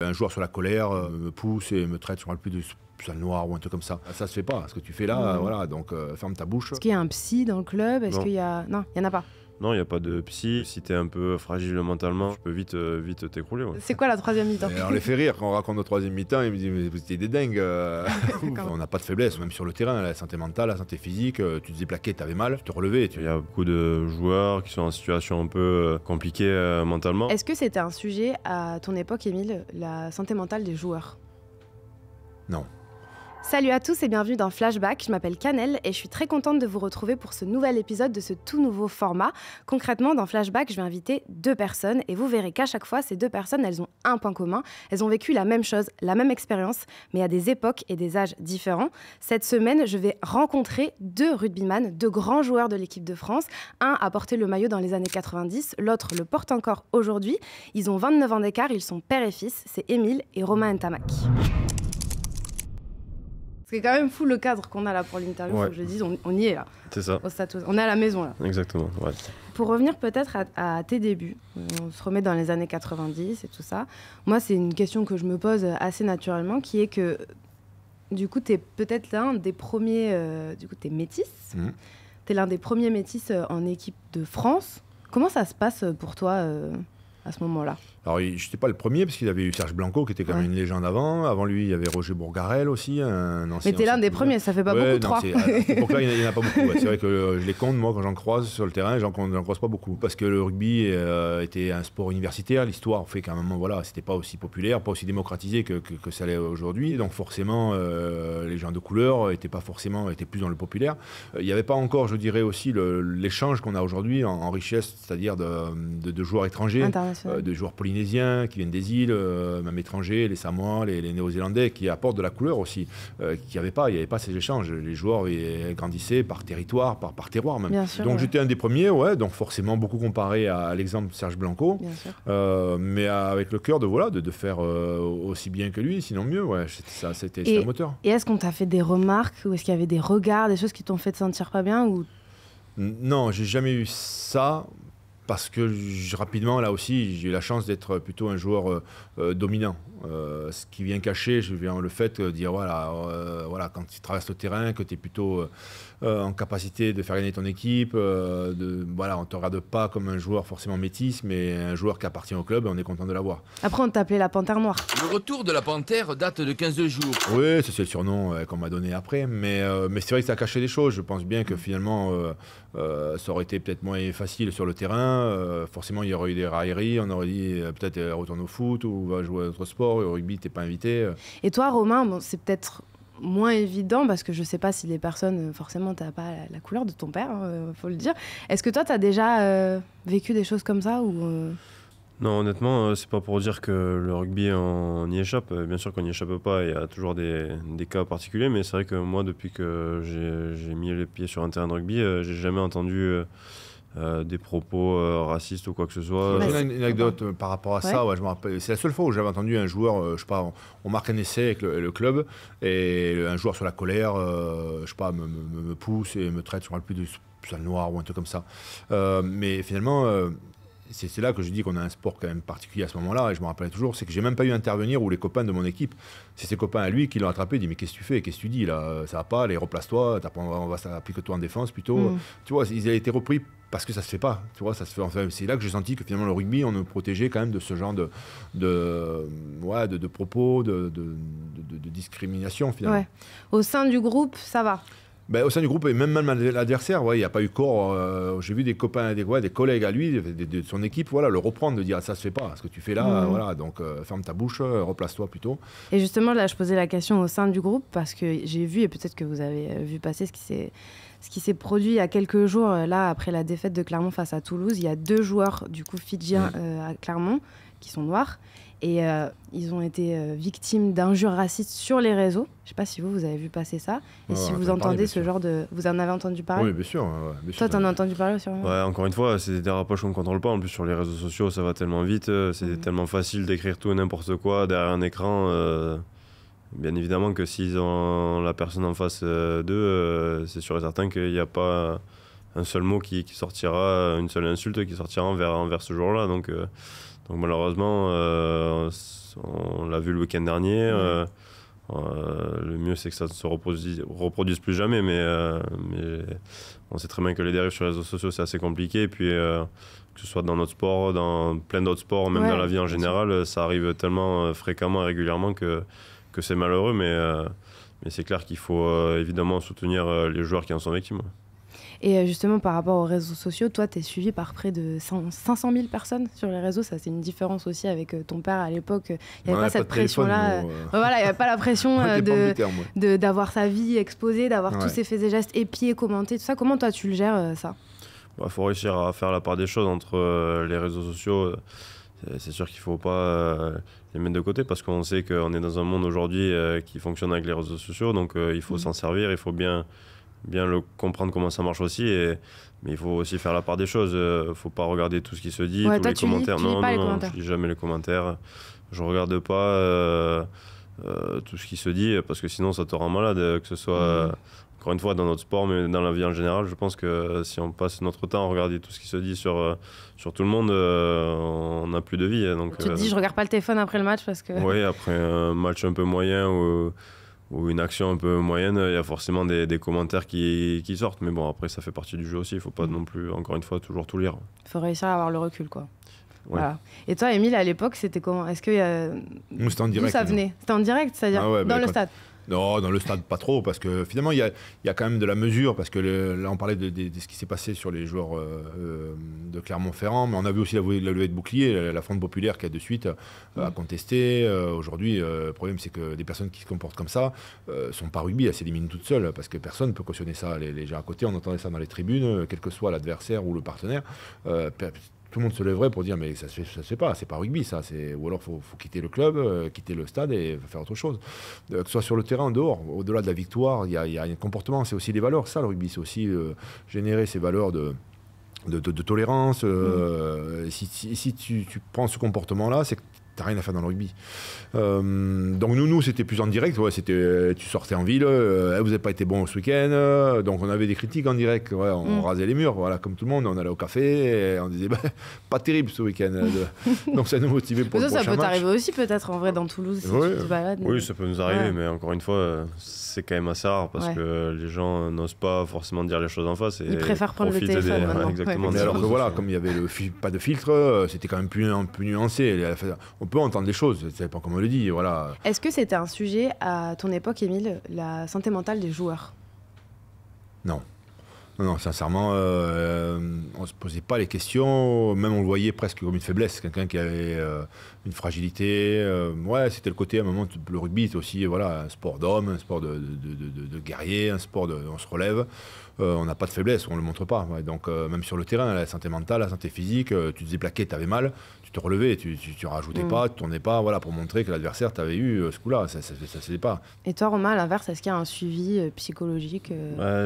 Un joueur sur la colère me pousse et me traite sur un plus de sale noir ou un truc comme ça. Ça se fait pas, ce que tu fais là, voilà, donc ferme ta bouche. Est-ce qu'il y a un psy dans le club? Est-ce qu'il y a... Non, il n'y en a pas. Non, il n'y a pas de psy. Si t'es un peu fragile mentalement, tu peux vite t'écrouler. Ouais. C'est quoi la troisième mi-temps? On les fait rire quand on raconte notre troisième mi-temps, ils me disent mais vous étiez des dingues. On n'a pas de faiblesse, même sur le terrain, la santé mentale, la santé physique, tu te faisais plaquer, t'avais mal, tu te relevais. Il y a beaucoup de joueurs qui sont en situation un peu compliquée mentalement. Est-ce que c'était un sujet à ton époque, Émile, la santé mentale des joueurs? Non. Salut à tous et bienvenue dans Flashback, je m'appelle Canel et je suis très contente de vous retrouver pour ce nouvel épisode de ce tout nouveau format. Concrètement, dans Flashback, je vais inviter 2 personnes et vous verrez qu'à chaque fois, ces 2 personnes, elles ont un point commun. Elles ont vécu la même chose, la même expérience, mais à des époques et des âges différents. Cette semaine, je vais rencontrer 2 rugbyman, 2 grands joueurs de l'équipe de France. Un a porté le maillot dans les années 90, l'autre le porte encore aujourd'hui. Ils ont 29 ans d'écart, ils sont père et fils, c'est Émile et Romain Ntamak. C'est quand même fou le cadre qu'on a là pour l'interview, Ouais. faut que je le dise, on y est là, C'est ça. au Stade. On est à la maison là. Exactement, ouais. Pour revenir peut-être à tes débuts, on se remet dans les années 90 et tout ça. Moi, c'est une question que je me pose assez naturellement, qui est que du coup, t'es peut-être l'un des premiers, du coup, t'es métis. T'es l'un des premiers métis en équipe de France. Comment ça se passe pour toi à ce moment-là? Alors, je n'étais pas le premier, parce qu'il y avait eu Serge Blanco, qui était quand même une légende avant. Avant lui, il y avait Roger Bourgarel aussi, un ancien. Mais t'es l'un des premiers, ça fait pas beaucoup, 3. À cette époque-là, il n'y en a pas beaucoup. Ouais. C'est vrai que je les compte, moi, quand j'en croise sur le terrain, j'en croise pas beaucoup. Parce que le rugby était un sport universitaire. L'histoire fait qu'à un moment, voilà, c'était pas aussi populaire, pas aussi démocratisé que ça l'est aujourd'hui. Donc forcément, les gens de couleur étaient plus dans le populaire. Il n'y avait pas encore, je dirais aussi, l'échange qu'on a aujourd'hui en richesse, c'est-à-dire de joueurs étrangers, de joueurs polynésiens qui viennent des îles, même étrangers, les Samoa, les Néo-Zélandais, qui apportent de la couleur aussi, qu'il n'y avait pas. Il n'y avait pas ces échanges. Les joueurs grandissaient par territoire, par terroir même. Bien sûr, donc ouais. j'étais un des premiers, ouais, donc forcément beaucoup comparé à l'exemple de Serge Blanco, mais avec le cœur de faire aussi bien que lui, sinon mieux. Ouais, c'était un moteur. Et est-ce qu'on t'a fait des remarques, ou est-ce qu'il y avait des regards, des choses qui t'ont fait te sentir pas bien ou... Non, j'ai jamais eu ça. Parce que rapidement, là aussi, j'ai eu la chance d'être plutôt un joueur dominant. Ce qui vient cacher, le fait de dire, voilà, quand tu traverses le terrain, que tu es plutôt en capacité de faire gagner ton équipe. On ne te regarde pas comme un joueur forcément métis, mais un joueur qui appartient au club et on est content de l'avoir. Après, on t'appelait la Panthère Noire. Le retour de la Panthère date de 15 jours. Oui, c'est le surnom qu'on m'a donné après. Mais c'est vrai que ça a caché des choses. Je pense bien que finalement, ça aurait été peut-être moins facile sur le terrain. Forcément, il y aurait eu des railleries. On aurait dit peut-être retourne au foot ou va jouer à autre sport. Au rugby, t'es pas invité. Et toi, Romain, bon, c'est peut-être moins évident parce que je sais pas si les personnes, forcément, t'as pas la couleur de ton père, faut le dire. Est-ce que toi, t'as déjà vécu des choses comme ça ou Non, honnêtement, c'est pas pour dire que le rugby, on y échappe. Bien sûr qu'on n'y échappe pas, il y a toujours des cas particuliers, mais c'est vrai que moi, depuis que j'ai mis les pieds sur un terrain de rugby, j'ai jamais entendu des propos racistes ou quoi que ce soit. J'ai une anecdote par rapport à ça. Ouais, je me rappelle. C'est la seule fois où j'avais entendu un joueur, je sais pas, on marque un essai avec le club et un joueur sur la colère, je sais pas, me pousse et me traite sur un plus de sale noir ou un truc comme ça. Mais finalement. C'est là que je dis qu'on a un sport quand même particulier à ce moment-là, et je me rappelle toujours, c'est que j'ai même pas eu à intervenir où les copains de mon équipe, c'est ses copains à lui qui l'ont attrapé, il dit mais qu'est-ce que tu fais, qu'est-ce que tu dis là, ça va pas, allez replace-toi, on va s'appliquer toi en défense plutôt. Tu vois, ils avaient été repris parce que ça se fait pas, tu vois, ça se fait. Enfin, c'est là que j'ai senti que finalement le rugby, on nous protégeait quand même de ce genre de propos, de discrimination finalement. Ouais. Au sein du groupe, ça va. Au sein du groupe, et même l'adversaire, il n'y a pas eu corps. J'ai vu des copains, des collègues à lui, de son équipe, le reprendre, de dire ça se fait pas, ce que tu fais là, donc ferme ta bouche, replace-toi plutôt. Et justement, là, je posais la question au sein du groupe parce que j'ai vu, et peut-être que vous avez vu passer ce qui s'est produit il y a quelques jours, là, après la défaite de Clermont face à Toulouse. Il y a 2 joueurs, du coup, fidjiens à Clermont, qui sont noirs. Et ils ont été victimes d'injures racistes sur les réseaux. Je ne sais pas si vous avez vu passer ça. Et si vous entendez ce genre de... Vous en avez entendu parler? Oui, bien sûr. Toi, tu en as entendu parler aussi? Ouais, encore une fois, c'est des dérapages qu'on ne contrôle pas. En plus, sur les réseaux sociaux, ça va tellement vite. C'est tellement facile d'écrire tout et n'importe quoi derrière un écran. Bien évidemment que s'ils ont la personne en face d'eux, c'est sûr et certain qu'il n'y a pas un seul mot qui sortira, une seule insulte qui sortira envers ce joueur-là. Donc malheureusement, on l'a vu le week-end dernier. Le mieux, c'est que ça ne se reproduise plus jamais, mais on sait très bien que les dérives sur les réseaux sociaux, c'est assez compliqué. Et puis, que ce soit dans notre sport, dans plein d'autres sports, même dans la vie en général, ça arrive tellement fréquemment et régulièrement que c'est malheureux. Mais c'est clair qu'il faut évidemment soutenir les joueurs qui en sont victimes. Et justement, par rapport aux réseaux sociaux, toi, tu es suivi par près de 500 000 personnes sur les réseaux. Ça, c'est une différence aussi avec ton père à l'époque. Il n'y avait pas cette pression-là. Voilà, il n'y avait pas la pression d'avoir sa vie exposée, d'avoir tous ses faits et gestes épiés, commentés, tout ça. Comment toi, tu le gères, ça ? Faut réussir à faire la part des choses entre les réseaux sociaux. C'est sûr qu'il ne faut pas les mettre de côté parce qu'on sait qu'on est dans un monde aujourd'hui qui fonctionne avec les réseaux sociaux. Donc, il faut s'en servir, il faut bien comprendre comment ça marche aussi, mais il faut aussi faire la part des choses. Faut pas regarder tout ce qui se dit, tous les commentaires. Non, je lis jamais les commentaires. Je regarde pas tout ce qui se dit parce que sinon ça te rend malade, que ce soit encore une fois dans notre sport, mais dans la vie en général. Je pense que si on passe notre temps à regarder tout ce qui se dit sur tout le monde, on n'a plus de vie. Donc, tu te dis, je regarde pas le téléphone après le match parce que... Oui, après un match un peu moyen ou une action un peu moyenne, il y a forcément des commentaires qui sortent. Mais bon, après, ça fait partie du jeu aussi. Il ne faut pas non plus, encore une fois, toujours tout lire. Il faut réussir à avoir le recul, quoi. Ouais. Voilà. Et toi, Émile, à l'époque, c'était comment ? Est-ce que c'était en direct. D'où ça venait ? C'était en direct, c'est-à-dire dans le stade ? Non, dans le stade, pas trop, parce que finalement, il y a quand même de la mesure, parce que là, on parlait de ce qui s'est passé sur les joueurs de Clermont-Ferrand, mais on a vu aussi la levée de bouclier, la Fronde populaire qui a de suite à contester. Aujourd'hui, le problème, c'est que des personnes qui se comportent comme ça sont pas rugby, elles s'éliminent toutes seules, parce que personne ne peut cautionner ça. Les gens à côté, on entendait ça dans les tribunes, quel que soit l'adversaire ou le partenaire. Tout le monde se lèverait pour dire mais ça se fait pas, c'est pas rugby ça, ou alors faut quitter le club, quitter le stade et faire autre chose. Que ce soit sur le terrain, en dehors, au-delà de la victoire, il y a un comportement, c'est aussi des valeurs, ça le rugby, c'est aussi générer ces valeurs de tolérance. Si tu prends ce comportement-là, c'est que t'as rien à faire dans le rugby. Donc nous c'était plus en direct. C'était tu sortais en ville, vous n'avez pas été bon ce week-end, donc on avait des critiques en direct. On rasait les murs, voilà, comme tout le monde. On allait au café et on disait pas terrible ce week-end. Donc ça nous motivait pour le prochain match. Ça peut t'arriver aussi peut-être en vrai dans Toulouse si tu te balades. Oui, ça peut nous arriver, mais encore une fois, c'est quand même assez rare parce que les gens n'osent pas forcément dire les choses en face. Ils préfèrent prendre le téléphone maintenant. Exactement. Mais alors que voilà, comme il y avait pas de filtre, c'était quand même plus nuancé. On peut entendre des choses, c'est pas comme on le dit, voilà. Est-ce que c'était un sujet à ton époque, Émile, la santé mentale des joueurs ? Non, sincèrement, on ne se posait pas les questions, même on le voyait presque comme une faiblesse, quelqu'un qui avait une fragilité. C'était le côté, à un moment, le rugby, c'est aussi un sport d'homme, un sport de guerrier, un sport on se relève. On n'a pas de faiblesse, on ne le montre pas. Donc, même sur le terrain, la santé mentale, la santé physique, tu te faisais plaquer, tu avais mal, tu te relevais, tu rajoutais pas, tu tournais pas, pour montrer que l'adversaire t'avait eu ce coup-là. Ça se faisait pas. Et toi, Romain, à l'inverse, est-ce qu'il y a un suivi psychologique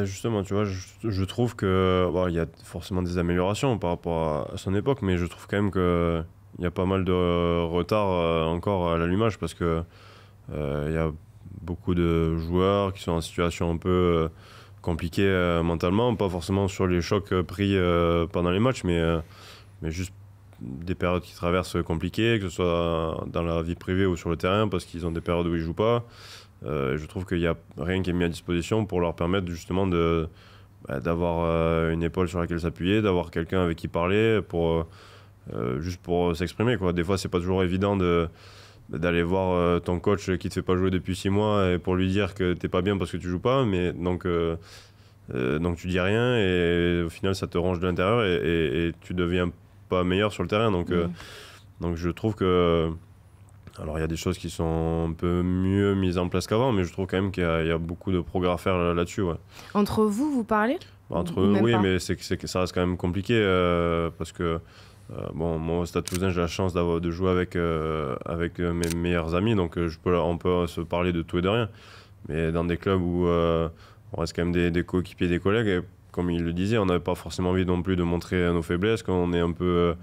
Justement, tu vois, je trouve que il y a forcément des améliorations par rapport à son époque, mais je trouve quand même qu'il y a pas mal de retard encore à l'allumage parce que il y a beaucoup de joueurs qui sont en situation un peu compliquée mentalement, pas forcément sur les chocs pris pendant les matchs, mais juste des périodes qui traversent compliquées, que ce soit dans la vie privée ou sur le terrain, parce qu'ils ont des périodes où ils jouent pas. Je trouve qu'il n'y a rien qui est mis à disposition pour leur permettre justement d'avoir une épaule sur laquelle s'appuyer, d'avoir quelqu'un avec qui parler, juste pour s'exprimer, quoi. Des fois, c'est pas toujours évident d'aller voir ton coach qui te fait pas jouer depuis 6 mois et pour lui dire que t'es pas bien parce que tu joues pas, mais donc tu dis rien et au final ça te ronge de l'intérieur et tu deviens pas meilleur sur le terrain. Donc je trouve que alors il y a des choses qui sont un peu mieux mises en place qu'avant, mais je trouve quand même qu'il y a beaucoup de progrès à faire là-dessus. Ouais. Entre vous parlez ? Entre eux, oui, mais c'est que ça reste quand même compliqué parce que moi au Stade Toulousain, j'ai la chance de jouer avec mes meilleurs amis, donc on peut se parler de tout et de rien. Mais dans des clubs où on reste quand même des coéquipiers, des collègues, et comme il le disait, on n'avait pas forcément envie non plus de montrer nos faiblesses, qu'on est un peu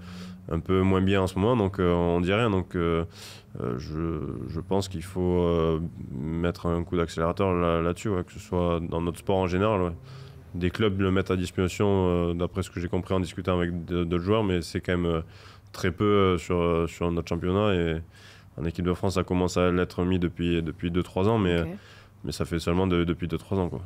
moins bien en ce moment, donc on dit rien. Donc je pense qu'il faut mettre un coup d'accélérateur là-dessus, que ce soit dans notre sport en général. des clubs le mettent à disposition, d'après ce que j'ai compris en discutant avec d'autres joueurs, mais c'est quand même très peu sur notre championnat. Et en équipe de France, ça commence à l'être mis depuis 2-3 ans, mais ça fait seulement depuis 2-3 ans, quoi.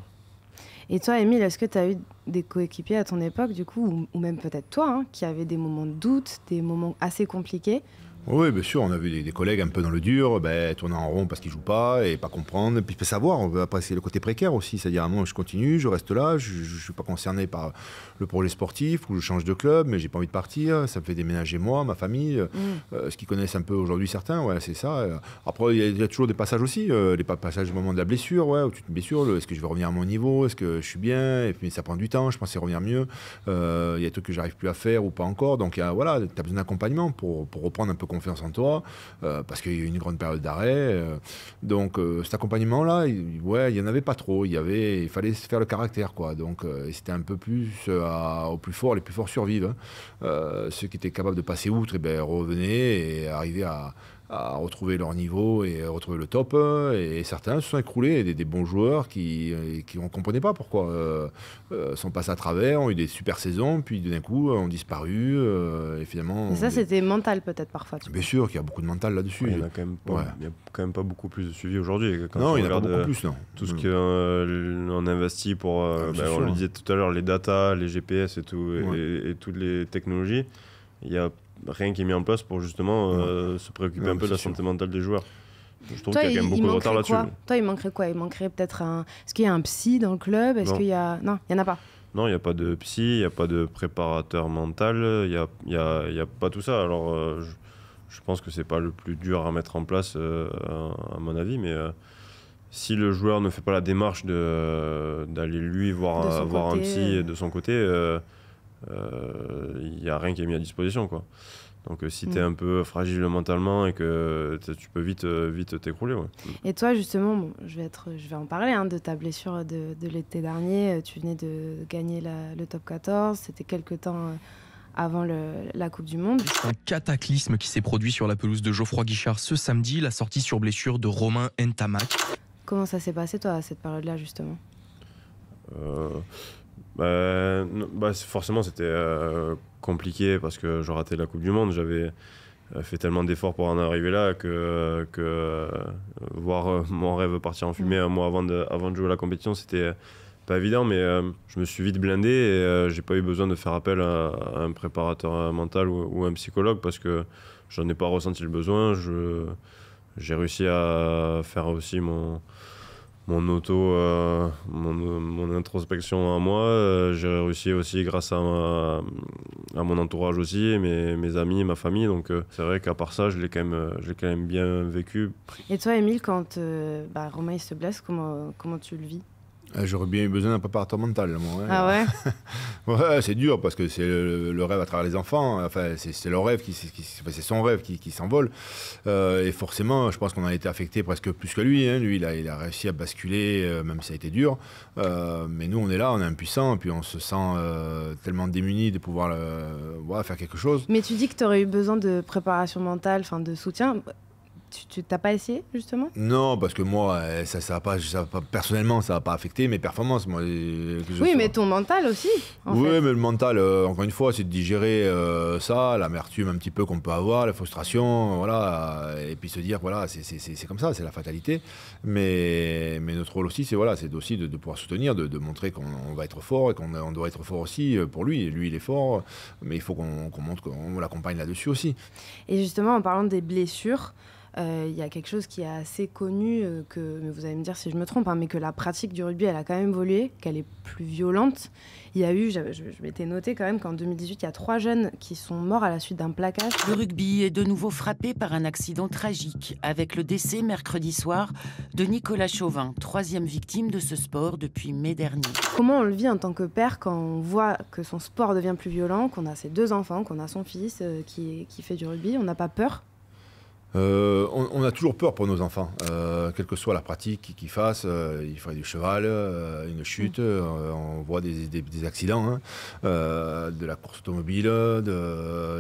Et toi, Émile, est-ce que tu as eu des coéquipiers à ton époque, du coup, ou même peut-être toi, hein, qui avaient des moments de doute, des moments assez compliqués? Oui, bien sûr, on a vu des collègues un peu dans le dur, tourner en rond parce qu'ils ne jouent pas et pas comprendre. Et puis savoir, après c'est le côté précaire aussi, c'est-à-dire moi je continue, je reste là, je ne suis pas concerné par le projet sportif ou je change de club, mais j'ai pas envie de partir, ça me fait déménager moi, ma famille, ce qu'ils connaissent un peu aujourd'hui certains, ouais, c'est ça. Après il y a toujours des passages aussi, les passages au moment de la blessure, ouais, où tu te blessures, est-ce que je vais revenir à mon niveau, est-ce que je suis bien, et puis ça prend du temps, je pensais revenir mieux, il y a des trucs que j'arrive plus à faire ou pas encore, donc voilà, tu as besoin d'accompagnement pour reprendre un peu confiance en toi, parce qu'il y a eu une grande période d'arrêt. Donc cet accompagnement-là, il n'y en avait pas trop. Il fallait se faire le caractère, quoi. Donc c'était un peu plus aux plus forts, les plus forts survivent. Ceux qui étaient capables de passer outre, revenaient et arrivaient à retrouver leur niveau et retrouver le top. Et certains se sont écroulés, des bons joueurs qui ne comprenaient pas pourquoi sont passés à travers, ont eu des super saisons, puis d'un coup ont disparu. Et finalement, mais ça, c'était mental peut-être parfois. Bien sûr qu'il y a beaucoup de mental là-dessus. Il n'y a quand même pas beaucoup plus de suivi aujourd'hui. Non, il n'y en a pas beaucoup plus. Non. Tout ce qu'on investit pour, on le disait tout à l'heure, les data, les GPS et tout, et toutes les technologies, il y a rien qui est mis en place pour justement se préoccuper un peu de la santé mentale des joueurs. Je trouve qu'il y a quand même beaucoup de retard là-dessus. Toi, il manquerait quoi? Il manquerait peut-être Est-ce qu'il y a un psy dans le club? Est-ce qu'il y a... Non, il n'y en a pas. Non, il n'y a pas de psy, il n'y a pas de préparateur mental, il n'y a pas tout ça. Alors, je pense que c'est pas le plus dur à mettre en place, à mon avis, mais si le joueur ne fait pas la démarche d'aller lui voir un psy de son côté, il n'y a rien qui est mis à disposition, quoi. Donc si tu es un peu fragile mentalement et que tu peux vite t'écrouler. Ouais. Et toi justement, je vais en parler de ta blessure de l'été dernier. Tu venais de gagner le top 14, c'était quelques temps avant la Coupe du Monde. C'est un cataclysme qui s'est produit sur la pelouse de Geoffroy Guichard ce samedi, la sortie sur blessure de Romain Ntamak. Comment ça s'est passé toi à cette période-là justement? Forcément c'était compliqué parce que je ratais la Coupe du Monde. J'avais fait tellement d'efforts pour en arriver là que voir mon rêve partir en fumée un mois avant de jouer la compétition, c'était pas évident, mais je me suis vite blindé et j'ai pas eu besoin de faire appel à un préparateur mental ou un psychologue parce que j'en ai pas ressenti le besoin. J'ai réussi à faire aussi mon introspection à moi. J'ai réussi aussi grâce à mon entourage aussi, mes amis, ma famille. Donc c'est vrai qu'à part ça, je l'ai quand même bien vécu. Et toi, Émile, quand Romain il se blesse, comment tu le vis? J'aurais bien eu besoin d'un préparateur mental, moi. Ouais. Ah ouais? Ouais, c'est dur parce que c'est le rêve à travers les enfants. Enfin, c'est leur rêve, c'est son rêve qui s'envole. Et forcément, je pense qu'on a été affecté presque plus que lui. Hein. Lui, il a réussi à basculer, même si ça a été dur. Mais nous, on est là, on est impuissants, puis on se sent tellement démunis de pouvoir faire quelque chose. Mais tu dis que tu aurais eu besoin de préparation mentale, de soutien. Tu t'as pas essayé, justement? Non, parce que moi, personnellement, ça va pas affecter mes performances. Moi, mais ton mental aussi, en fait. Mais le mental, encore une fois, c'est de digérer ça, l'amertume un petit peu qu'on peut avoir, la frustration, voilà, et puis se dire, voilà, c'est comme ça, c'est la fatalité. Mais notre rôle aussi, c'est aussi de pouvoir soutenir, de montrer qu'on va être fort et qu'on doit être fort aussi pour lui. Lui, il est fort, mais il faut qu'on montre qu'on l'accompagne là-dessus aussi. Et justement, en parlant des blessures, il y a quelque chose qui est assez connu, mais vous allez me dire si je me trompe, mais que la pratique du rugby, elle a quand même évolué, qu'elle est plus violente. Il y a eu, je m'étais noté quand même qu'en 2018, il y a 3 jeunes qui sont morts à la suite d'un plaquage. Le rugby est de nouveau frappé par un accident tragique, avec le décès mercredi soir de Nicolas Chauvin, 3e victime de ce sport depuis mai dernier. Comment on le vit en tant que père quand on voit que son sport devient plus violent, qu'on a ses 2 enfants, qu'on a son fils qui fait du rugby? On n'a pas peur? On a toujours peur pour nos enfants, quelle que soit la pratique qu'ils fassent. Il faudrait du cheval, une chute, on voit des accidents, hein, de la course automobile,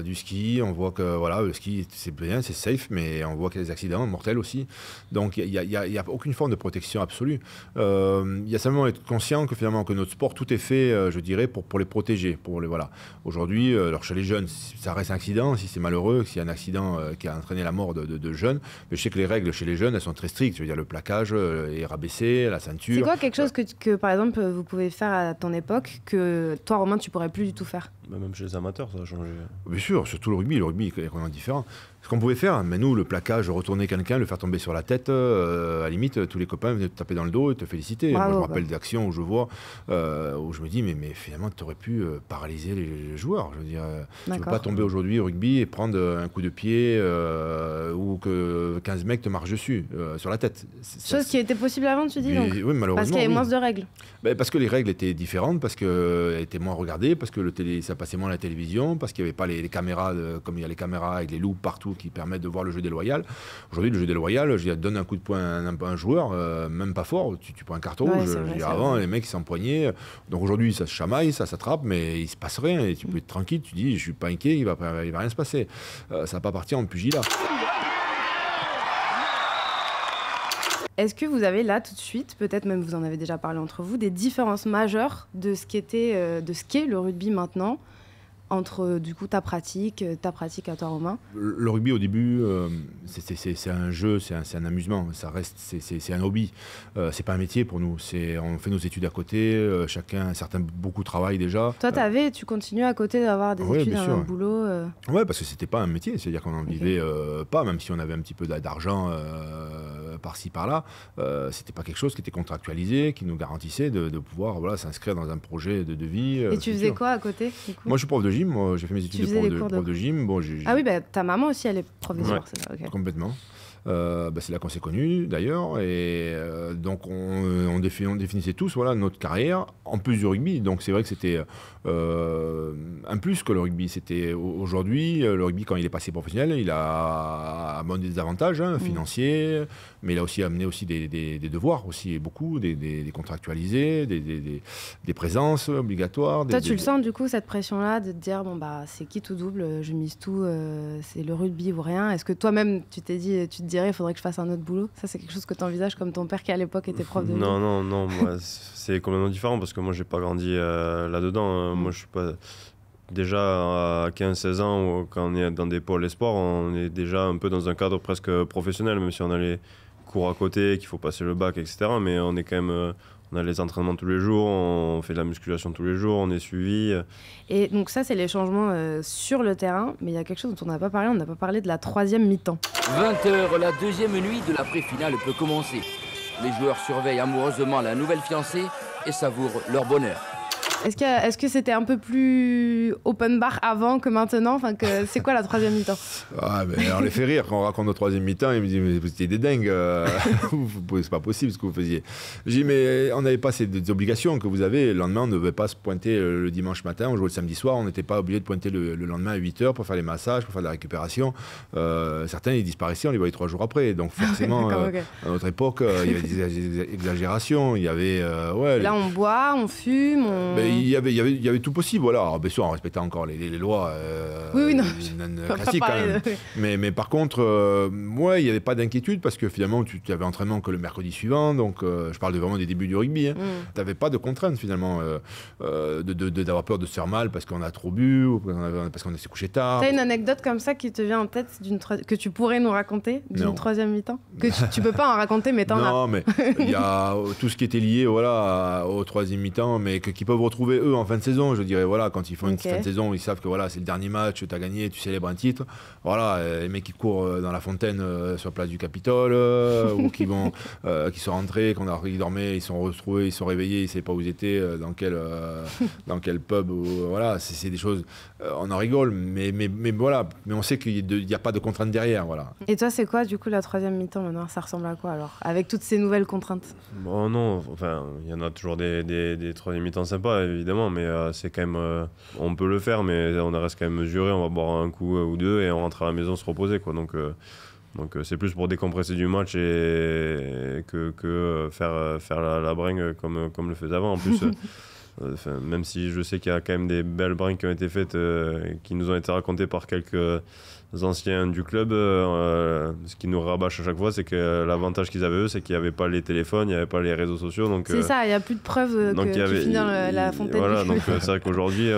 du ski. On voit que voilà, le ski c'est bien, c'est safe, mais on voit qu'il y a des accidents mortels aussi. Donc il n'y a aucune forme de protection absolue. Il y a simplement être conscient que finalement que notre sport, tout est fait, je dirais, pour les protéger. Voilà. Aujourd'hui, alors chez les jeunes, ça reste un accident. Si c'est malheureux, s'il y a un accident qui a entraîné la mort de jeunes, mais je sais que les règles chez les jeunes, elles sont très strictes. Je veux dire, le plaquage est rabaissé, la ceinture. C'est quoi quelque chose que, par exemple, vous pouvez faire à ton époque que toi, Romain, tu pourrais plus du tout faire? Même chez les amateurs, ça a changé. Bien sûr, surtout le rugby est complètement différent. Ce qu'on pouvait faire, mais nous, le plaquage, retourner quelqu'un, le faire tomber sur la tête, à la limite, tous les copains venaient te taper dans le dos et te féliciter. Bravo, moi, je me rappelle d'actions où je vois, où je me dis, mais finalement, tu aurais pu paralyser les joueurs. Je veux dire, tu ne peux pas tomber aujourd'hui au rugby et prendre un coup de pied ou que 15 mecs te marchent dessus, sur la tête. Chose qui était possible avant, tu dis, donc. Oui, malheureusement. Parce qu'il y avait moins de règles. Parce que les règles étaient différentes, parce qu'elles étaient moins regardées, parce que ça passait moins à la télévision, parce qu'il n'y avait pas les caméras, comme il y a les caméras avec les loups partout qui permettent de voir le jeu déloyal. Aujourd'hui, le jeu déloyal, je donne un coup de poing à un joueur, même pas fort, tu prends un carton rouge. Avant, les mecs s'empoignaient. Donc aujourd'hui, ça se chamaille, ça s'attrape, mais il se passe rien. Et tu peux être tranquille, tu dis, je suis pas inquiet, il va rien se passer. Ça va pas partir en pugilat. Est-ce que vous avez là tout de suite, peut-être même vous en avez déjà parlé entre vous, des différences majeures de ce qu'est le rugby maintenant entre du coup ta pratique à toi, Romain? Le rugby au début, c'est un jeu, c'est un amusement, ça reste, c'est un hobby, c'est pas un métier pour nous. On fait nos études à côté, certains beaucoup travaillent déjà. Toi, tu continues à côté d'avoir des études, un boulot. Ouais, parce que c'était pas un métier, c'est-à-dire qu'on en vivait pas, même si on avait un petit peu d'argent par-ci par-là, c'était pas quelque chose qui était contractualisé, qui nous garantissait de pouvoir s'inscrire dans un projet de vie. Et tu faisais quoi à côté du coup? Moi, je suis prof de gym. Moi, j'ai fait mes études de prof de gym. Bon, Ah oui, ta maman aussi, elle est prof de sport, c'est ça, okay. Complètement. C'est là qu'on s'est connus d'ailleurs, et donc on définissait tous notre carrière en plus du rugby. Donc c'est vrai que c'était un plus que le rugby. C'était aujourd'hui le rugby, quand il est passé professionnel, il a amené des avantages financiers, mais il a aussi amené des devoirs aussi, beaucoup, des contractualisés, des présences obligatoires. Toi, tu le sens du coup, cette pression-là de te dire c'est qui tout double, je mise tout, c'est le rugby ou rien. Est-ce que toi-même tu te dirais il faudrait que je fasse un autre boulot? Ça, c'est quelque chose que tu envisages comme ton père qui à l'époque était prof de rugby? Non, moi, c'est complètement différent parce que moi j'ai pas grandi là-dedans. Moi je suis pas... Déjà à 15-16 ans, quand on est dans des pôles sport, on est déjà un peu dans un cadre presque professionnel, même si on a les cours à côté, qu'il faut passer le bac, etc. Mais on est quand même... On a les entraînements tous les jours, on fait de la musculation tous les jours, on est suivi. Et donc ça, c'est les changements sur le terrain, mais il y a quelque chose dont on n'a pas parlé, on n'a pas parlé de la troisième mi-temps. 20h, la deuxième nuit de la pré-finale peut commencer. Les joueurs surveillent amoureusement la nouvelle fiancée et savourent leur bonheur. Est-ce que c'était un peu plus open bar avant que maintenant? C'est quoi la troisième mi-temps? Alors les fait rire quand on raconte notre troisième mi-temps, ils me disent mais vous étiez des dingues, c'est pas possible ce que vous faisiez. J'ai dit mais on n'avait pas ces obligations que vous avez. Le lendemain, on ne devait pas se pointer le dimanche matin, on jouait le samedi soir, on n'était pas obligé de pointer le lendemain à 8h pour faire les massages, pour faire de la récupération. Certains ils disparaissaient, on les voyait 3 jours après. Donc forcément, à notre époque, il y avait des exagérations, il y avait... Là on boit, on fume, il y avait tout possible, voilà. Alors, bien sûr, en respectant encore les lois classiques quand même. Mais par contre, moi, il n'y avait pas d'inquiétude parce que finalement, tu avais entraînement que le mercredi suivant. Donc, je parle vraiment des débuts du rugby. Tu n'avais pas de contraintes finalement d'avoir peur de se faire mal parce qu'on a trop bu ou parce qu'on s'est couché tard. Tu as une anecdote comme ça qui te vient en tête que tu pourrais nous raconter d'une troisième mi-temps? Que tu peux pas en raconter, mais t'en as. Non, mais il y a tout ce qui était lié au troisième mi-temps, mais qui peuvent retrouver eux en fin de saison, je dirais, quand ils font une fin de saison, ils savent que c'est le dernier match, tu as gagné, tu célèbres un titre. Les mecs qui courent dans la fontaine sur la place du Capitole, ou qui sont rentrés, ils dormaient, ils sont retrouvés, ils sont réveillés, ils ne savaient pas où ils étaient, dans quel pub, c'est des choses, on en rigole, mais on sait qu'il n'y a pas de contraintes derrière, Et toi, c'est quoi du coup la troisième mi-temps maintenant? Ça ressemble à quoi alors, avec toutes ces nouvelles contraintes? Bon, non, il y en a toujours des troisième mi-temps sympas, évidemment, mais c'est quand même... on peut le faire, mais on reste quand même mesuré, on va boire un coup ou deux et on rentre à la maison se reposer, quoi. Donc Donc c'est plus pour décompresser du match et que faire la bringue comme le faisait avant. En plus, même si je sais qu'il y a quand même des belles bringues qui ont été faites, qui nous ont été racontées par quelques anciens du club, ce qui nous rabâche à chaque fois, c'est que l'avantage qu'ils avaient eux, c'est qu'il n'y avait pas les téléphones, il n'y avait pas les réseaux sociaux. C'est ça, il n'y a plus de preuves que tu finis dans la fontaine. Voilà, donc c'est vrai qu'aujourd'hui,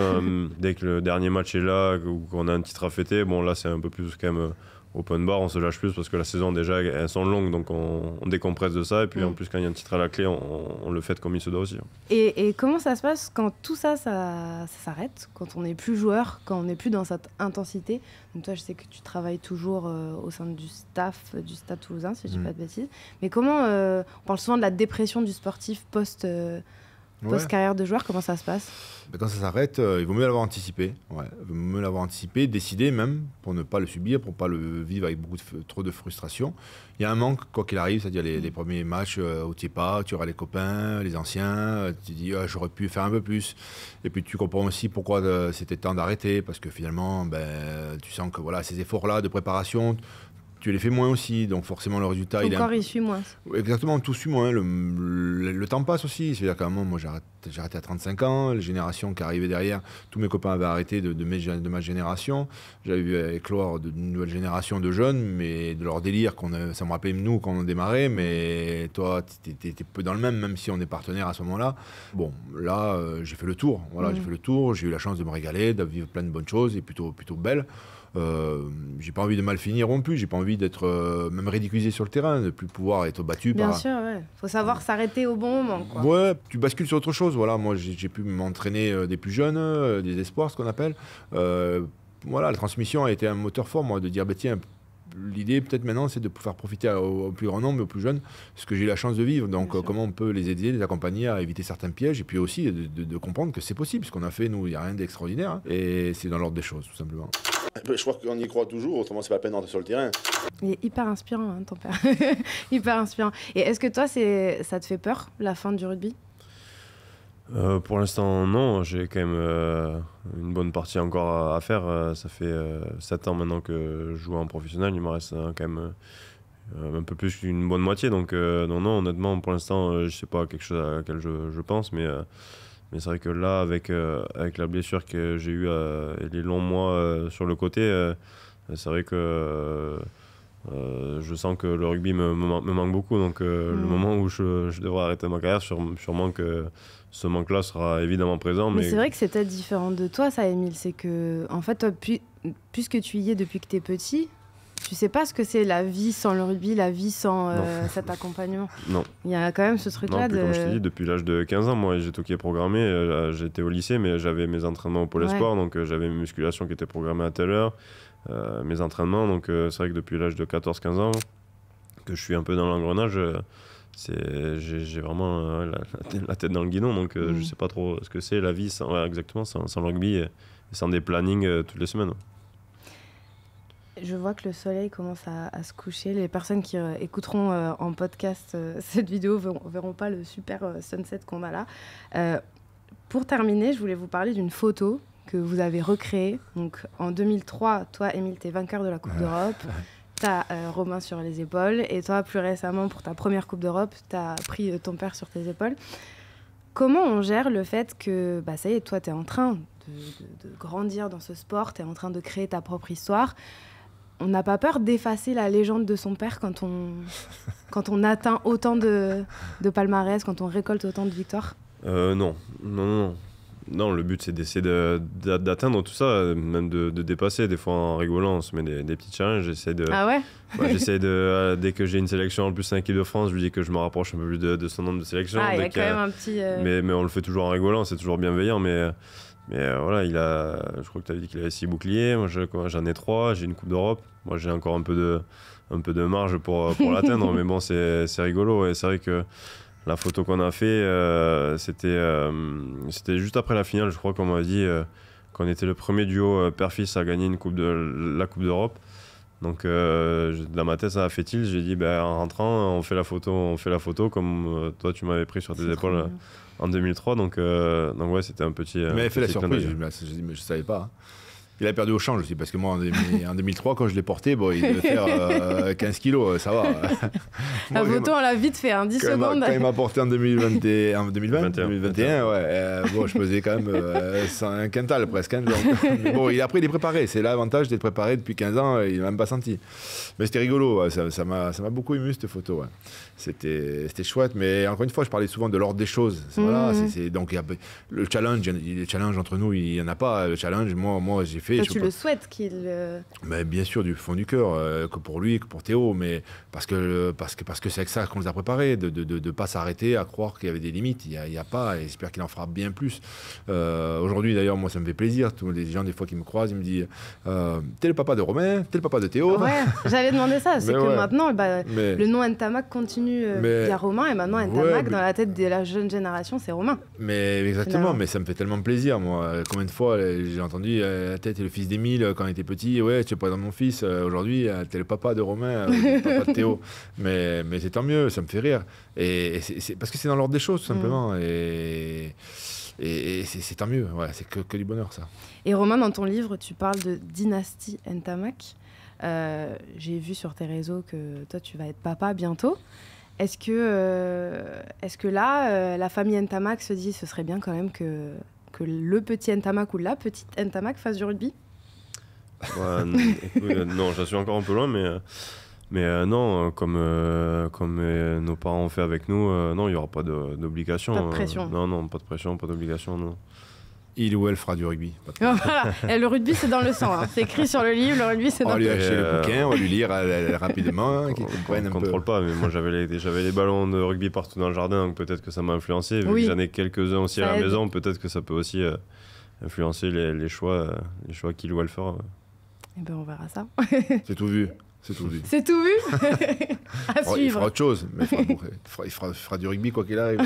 dès que le dernier match est là, qu'on a un titre à fêter, bon là c'est un peu plus quand même open bar, on se lâche plus parce que la saison déjà elles sont longues, donc on décompresse de ça, et puis en plus quand il y a un titre à la clé, on le fête comme il se doit aussi. Et comment ça se passe quand tout ça s'arrête, quand on n'est plus joueur, quand on n'est plus dans cette intensité? Donc toi je sais que tu travailles toujours au sein du staff du Stade Toulousain, si je dis pas de bêtises, mais comment, on parle souvent de la dépression du sportif post-carrière de joueur, comment ça se passe? Quand ça s'arrête, il vaut mieux l'avoir anticipé. Ouais. Il vaut mieux l'avoir anticipé, décidé même, pour ne pas le subir, pour ne pas le vivre avec trop de frustration. Il y a un manque, quoi qu'il arrive, c'est-à-dire les premiers matchs où tu n'y es pas, tu auras les copains, les anciens, tu te dis j'aurais pu faire un peu plus. Et puis tu comprends aussi pourquoi c'était temps d'arrêter, parce que finalement, tu sens que voilà, ces efforts-là de préparation, tu les fais moins aussi, donc forcément le résultat... Ton corps, il suit moins. Exactement, tout suit moins. Le temps passe aussi. C'est-à-dire qu'à un moment, moi j'ai arrêté à 35 ans, les générations qui arrivaient derrière, tous mes copains avaient arrêté de ma génération. J'avais vu éclore de nouvelles générations de jeunes, mais de leur délire, ça me rappelait nous quand on démarrait, mais toi, t'étais peu dans le même si on est partenaire à ce moment-là. Bon, là, j'ai fait le tour. Voilà, j'ai fait le tour, j'ai eu la chance de me régaler, de vivre plein de bonnes choses et plutôt belles. J'ai pas envie de mal finir non plus, j'ai pas envie d'être même ridiculisé sur le terrain, de plus pouvoir être battu Bien sûr, ouais. Faut savoir s'arrêter au bon moment, quoi. Ouais, tu bascules sur autre chose. Voilà, moi j'ai pu m'entraîner des plus jeunes, des espoirs, ce qu'on appelle. Voilà, la transmission a été un moteur fort, moi, de dire tiens, l'idée peut-être maintenant c'est de faire profiter au plus grand nombre, aux plus jeunes, ce que j'ai eu la chance de vivre. Donc comment on peut les aider, les accompagner à éviter certains pièges, et puis aussi de comprendre que c'est possible. Ce qu'on a fait, nous, il n'y a rien d'extraordinaire, hein, et c'est dans l'ordre des choses, tout simplement. Je crois qu'on y croit toujours, autrement c'est pas la peine d'entrer sur le terrain. Il est hyper inspirant, hein, ton père. Hyper inspirant. Et est-ce que toi, ça te fait peur, la fin du rugby? Pour l'instant, non. J'ai quand même une bonne partie encore à faire. Ça fait 7 ans maintenant que je joue en professionnel. Il me reste quand même un peu plus qu'une bonne moitié. Donc non, honnêtement, pour l'instant, je sais pas quelque chose à laquelle je pense, mais c'est vrai que là, avec la blessure que j'ai eue et les longs mois sur le côté, c'est vrai que je sens que le rugby me manque beaucoup. Donc le moment où je devrais arrêter ma carrière, sûrement que ce manque-là sera évidemment présent. Mais c'est vrai que c'est peut-être différent de toi, ça, Émile. C'est que, en fait, toi, puisque tu y es depuis que tu es petit, tu sais pas ce que c'est la vie sans le rugby, la vie sans cet accompagnement. Non. Il y a quand même ce truc-là de... Comme je t'ai dit, depuis l'âge de 15 ans, moi, j'ai tout qui est programmé. J'étais au lycée, mais j'avais mes entraînements au Pôle Espoir, donc j'avais mes musculations qui étaient programmées à telle heure, mes entraînements. Donc c'est vrai que depuis l'âge de 14-15 ans, que je suis un peu dans l'engrenage, j'ai vraiment la tête dans le guidon, donc je sais pas trop ce que c'est la vie sans le rugby et sans des plannings toutes les semaines. Je vois que le soleil commence à se coucher. Les personnes qui écouteront en podcast cette vidéo verront pas le super sunset qu'on a là. Pour terminer, je voulais vous parler d'une photo que vous avez recréée. Donc, en 2003, toi, Émile, tu es vainqueur de la Coupe d'Europe. Tu as Romain sur les épaules. Et toi, plus récemment, pour ta première Coupe d'Europe, tu as pris ton père sur tes épaules. Comment on gère le fait que, ça y est, toi, tu es en train de grandir dans ce sport, tu es en train de créer ta propre histoire. On n'a pas peur d'effacer la légende de son père quand on atteint autant de palmarès, quand on récolte autant de victoires? Non, le but c'est d'essayer d'atteindre tout ça, même de dépasser. Des fois en rigolant, on se met des petits challenges. Ah ouais? J'essaie dès que j'ai une sélection en plus en équipe de France, je lui dis que je me rapproche un peu plus de son nombre de sélections. Ah, il y a quand même un petit... Mais on le fait toujours en rigolant, c'est toujours bienveillant, mais voilà, je crois que tu as dit qu'il avait 6 boucliers, moi j'en ai 3, j'ai une Coupe d'Europe, moi j'ai encore un peu de marge pour l'atteindre, mais bon c'est rigolo, et c'est vrai que la photo qu'on a fait, c'était juste après la finale, je crois qu'on m'a dit qu'on était le premier duo père-fils à gagner la Coupe d'Europe. Donc dans ma tête ça a fait tilt, j'ai dit en rentrant on fait la photo comme toi tu m'avais pris sur tes épaules en 2003, donc ouais c'était un petit... Mais elle fait la surprise, je ne savais pas. Il a perdu au change aussi, parce que moi, en 2003, quand je l'ai porté, bon, il devait faire 15 kilos, ça va. La photo, on l'a vite fait, 10 secondes. Quand il m'a porté en 2021, ouais, bon, je pesais quand même un quintal presque. Hein, donc, bon, après, il est préparé. C'est l'avantage d'être préparé depuis 15 ans, il n'a même pas senti. Mais c'était rigolo, ouais, ça m'a beaucoup ému, cette photo. Ouais. C'était chouette, mais encore une fois, je parlais souvent de l'ordre des choses. Voilà, donc, le challenge entre nous, il n'y en a pas. Le challenge, moi j'ai fait. Toi, tu le souhaites qu'il. Mais bien sûr, du fond du cœur, que pour lui, que pour Théo, mais parce que c'est avec ça qu'on les a préparés, de ne pas s'arrêter à croire qu'il y avait des limites. Il y a pas, et j'espère qu'il en fera bien plus. Aujourd'hui, d'ailleurs, moi, ça me fait plaisir. Tous les gens, des fois, qui me croisent, ils me disent t'es le papa de Romain, t'es le papa de Théo. Ouais, j'allais demander ça. C'est que maintenant, mais... le nom Ntamak continue via Romain, et maintenant, Ntamak, dans la tête de la jeune génération, c'est Romain. Mais exactement, finalement. Mais ça me fait tellement plaisir, moi. Combien de fois j'ai entendu t'es le fils d'Émile quand il était petit, ouais, tu es pas dans mon fils, aujourd'hui, t'es le papa de Romain, le papa de Théo. Mais c'est tant mieux, ça me fait rire. Et c'est parce que c'est dans l'ordre des choses, tout simplement. Et c'est tant mieux, ouais, c'est que du bonheur, ça. Et Romain, dans ton livre, tu parles de dynastie Ntamak. J'ai vu sur tes réseaux que toi, tu vas être papa bientôt. Est-ce que là, la famille Ntamak se dit ce serait bien quand même que le petit Ntamak ou la petite Ntamak fasse du rugby? Non, j'en suis encore un peu loin, mais non, comme nos parents ont fait avec nous, non, il n'y aura pas d'obligation. Pas de pression. Non, pas de pression, pas d'obligation, non. Il ou elle fera du rugby. Voilà. Et le rugby, c'est dans le sang. C'est écrit sur le livre, le rugby, c'est dans le sang. On va lui acheter le bouquin, on va lui lire rapidement, qu'il comprenne un peu. On ne contrôle pas, mais moi j'avais les ballons de rugby partout dans le jardin, donc peut-être que ça m'a influencé. Vu que j'en ai quelques-uns aussi à la maison, peut-être que ça peut aussi influencer les choix qu'il ou elle fera. Eh ben, on verra ça. C'est tout vu. C'est tout vu. C'est tout vu. À suivre. Il fera autre chose, mais il fera du rugby quoi qu'il arrive.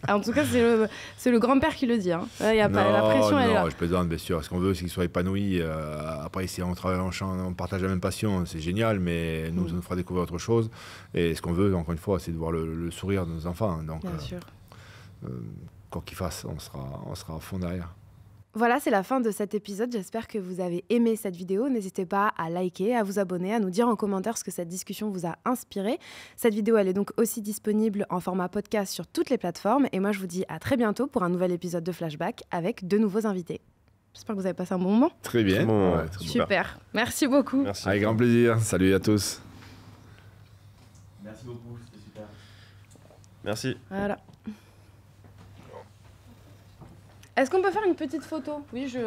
En tout cas, c'est le grand-père qui le dit. Hein. Y a pas, la pression, elle est là. Non, je plaisante, bien sûr. Ce qu'on veut, c'est qu'il soit épanoui. Après, si on travaille en champ, on partage la même passion, c'est génial, mais nous, ça nous fera découvrir autre chose. Et ce qu'on veut, encore une fois, c'est de voir le sourire de nos enfants. Donc, bien sûr. Quoi qu'il fasse, on sera à fond derrière. Voilà, c'est la fin de cet épisode. J'espère que vous avez aimé cette vidéo. N'hésitez pas à liker, à vous abonner, à nous dire en commentaire ce que cette discussion vous a inspiré. Cette vidéo, elle est donc aussi disponible en format podcast sur toutes les plateformes. Et moi, je vous dis à très bientôt pour un nouvel épisode de Flashback avec de nouveaux invités. J'espère que vous avez passé un bon moment. Très bien. Bon, ouais, super. Merci beaucoup. Merci. Avec grand plaisir. Salut à tous. Merci beaucoup, c'était super. Merci. Voilà. Est-ce qu'on peut faire une petite photo? Oui, je...